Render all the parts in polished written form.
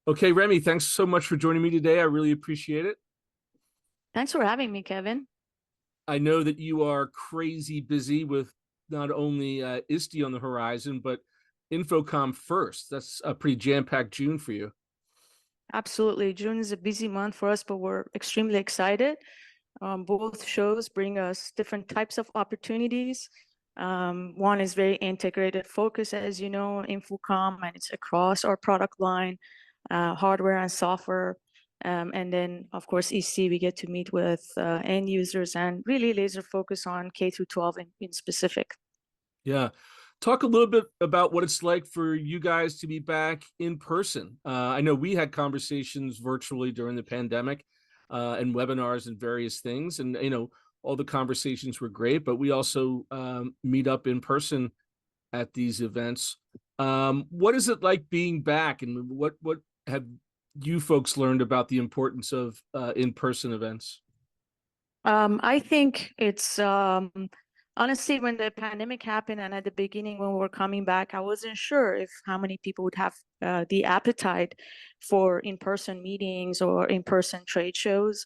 Okay, Remi, thanks so much for joining me today. I really appreciate it. Thanks for having me, Kevin. I know that you are crazy busy with not only ISTE on the horizon, but InfoComm first. That's a pretty jam-packed June for you. Absolutely. June is a busy month for us, but we're extremely excited. Both shows bring us different types of opportunities. One is very integrated focus, as you know, InfoComm, and it's across our product line, hardware and software. And then, of course, EC, we get to meet with end users and really laser focus on K through 12 in specific. Yeah. Talk a little bit about what it's like for you guys to be back in person. I know we had conversations virtually during the pandemic and webinars and various things. And, all the conversations were great, but we also meet up in person at these events. What is it like being back, and what have you folks learned about the importance of in-person events? I think it's honestly, when the pandemic happened and at the beginning when we were coming back, I wasn't sure if how many people would have the appetite for in-person meetings or in-person trade shows.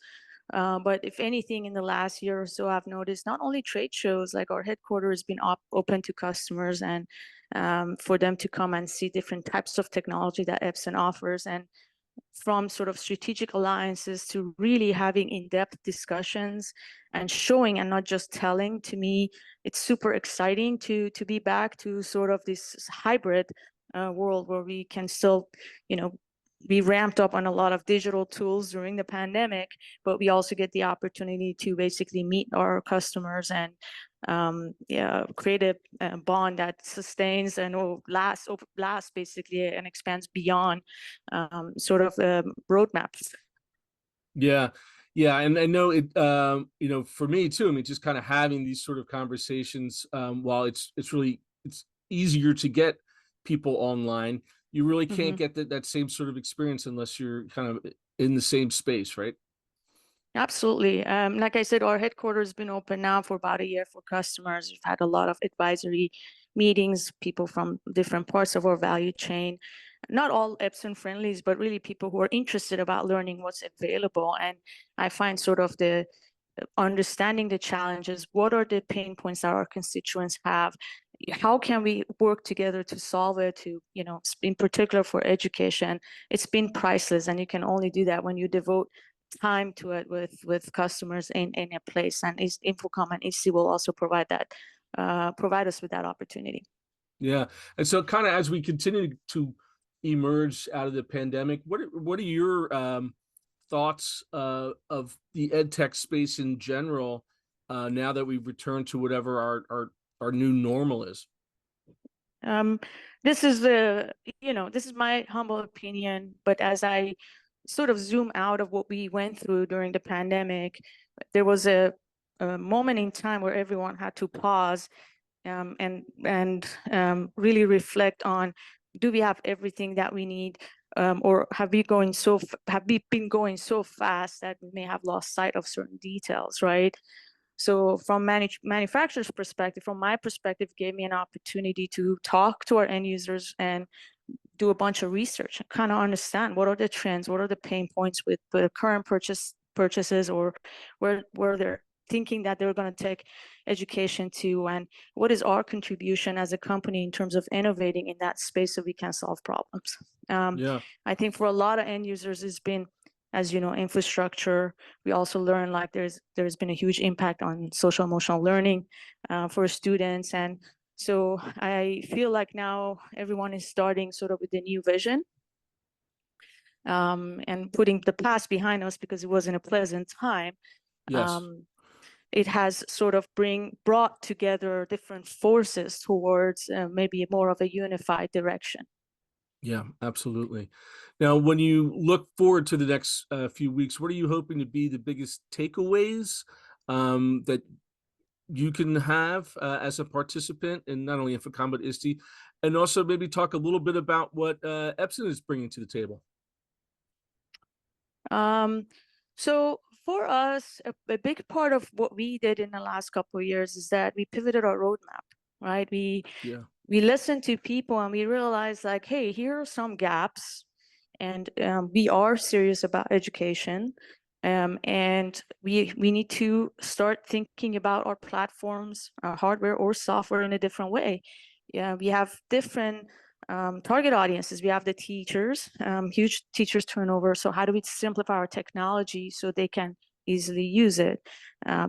But if anything, in the last year or so, I've noticed not only trade shows, like our headquarters has been open to customers and for them to come and see different types of technology that Epson offers. And from sort of strategic alliances to really having in-depth discussions and showing and not just telling. To me, it's super exciting to be back to sort of this hybrid world where we can still, you know, be ramped up on a lot of digital tools during the pandemic, but we also get the opportunity to basically meet our customers and create a bond that sustains and will last basically and expands beyond sort of roadmaps. Yeah. Yeah. And I know it, for me too, I mean, just kind of having these sort of conversations, while it's easier to get people online, you really can't Mhm. get that same sort of experience unless you're kind of in the same space, right? Absolutely. Like I said, our headquarters has been open now for about a year for customers. We've had a lot of advisory meetings, people from different parts of our value chain, not all Epson friendlies, but really people who are interested about learning what's available. And I find sort of the understanding the challenges, what are the pain points that our constituents have, how can we work together to solve it, to, in particular for education. It's been priceless, and you can only do that when you devote time to it with customers in a place. And InfoComm and ISTE will also provide that, provide us with that opportunity. Yeah. And so kind of as we continue to emerge out of the pandemic, what are your thoughts of the ed tech space in general, now that we've returned to whatever our new normal is? Um, this is this is my humble opinion, but as I sort of zoom out of what we went through during the pandemic, there was a moment in time where everyone had to pause and really reflect on, do we have everything that we need, or have we been going so fast that we may have lost sight of certain details, right? So from manufacturer's perspective, from my perspective, it gave me an opportunity to talk to our end users and do a bunch of research and kind of understand what are the trends, what are the pain points with the current purchases, or where they're thinking that they're going to take education to, and what is our contribution as a company in terms of innovating in that space so we can solve problems. Yeah. I think for a lot of end users, it's been, as you know, infrastructure. We also learn like there's been a huge impact on social emotional learning for students. And so I feel like now everyone is starting sort of with a new vision, and putting the past behind us because it wasn't a pleasant time. Yes. Um, it has sort of brought together different forces towards maybe more of a unified direction. Yeah, absolutely. Now, when you look forward to the next few weeks, what are you hoping to be the biggest takeaways that you can have as a participant in not only InfoComm but ISTE, and also maybe talk a little bit about what Epson is bringing to the table? Um, so for us, a big part of what we did in the last couple of years is that we pivoted our roadmap, right? Yeah. We listened to people and we realized like, hey, here are some gaps and we are serious about education. And we need to start thinking about our platforms, hardware or software, in a different way. Yeah, we have different target audiences. We have the teachers, huge teachers turnover. So how do we simplify our technology so they can easily use it?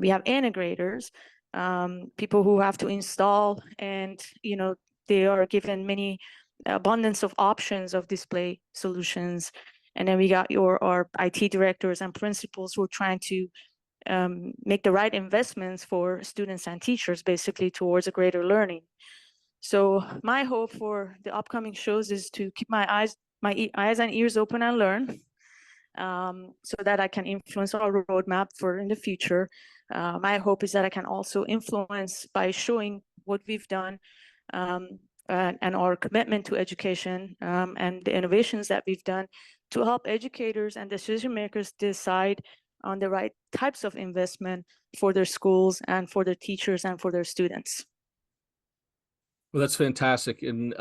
We have integrators, people who have to install, and they are given many abundance of options of display solutions. And then we got our IT directors and principals who are trying to make the right investments for students and teachers, basically towards a greater learning. So my hope for the upcoming shows is to keep my eyes and ears open and learn, so that I can influence our roadmap for in the future. My hope is that I can also influence by showing what we've done, and our commitment to education, and the innovations that we've done to help educators and decision makers decide on the right types of investment for their schools and for their teachers and for their students. Well, that's fantastic and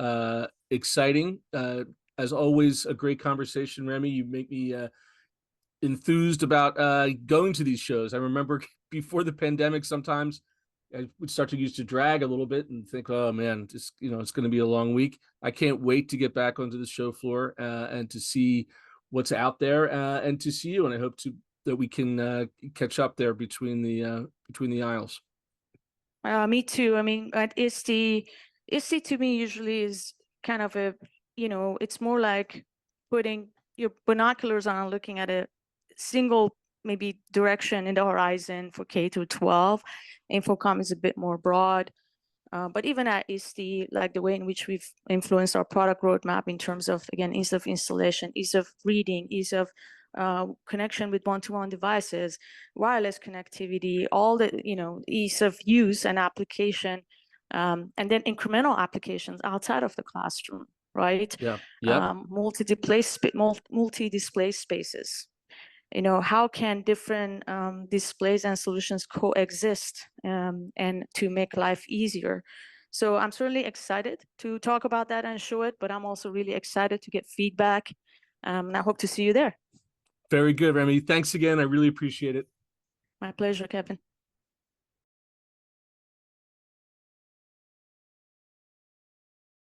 exciting. As always, a great conversation, Remi. You make me enthused about going to these shows. I remember before the pandemic, sometimes I would start to used to drag a little bit and think, oh man, just it's going to be a long week. I can't wait to get back onto the show floor and to see what's out there and to see you. And I hope that we can catch up there between the aisles. Me too. I mean, at ISTE to me usually is kind of it's more like putting your binoculars on, looking at a single maybe direction in the horizon for K through 12. Infocom is a bit more broad. But even at ISTE, like the way in which we've influenced our product roadmap in terms of, again, ease of installation, ease of reading, ease of connection with one-to-one devices, wireless connectivity, all the, ease of use and application, and then incremental applications outside of the classroom, right? Yeah. Yep. Multi-display spaces. How can different displays and solutions coexist, and to make life easier? So I'm certainly excited to talk about that and show it, but I'm also really excited to get feedback. And I hope to see you there. Very good, Remi. Thanks again. I really appreciate it. My pleasure, Kevin.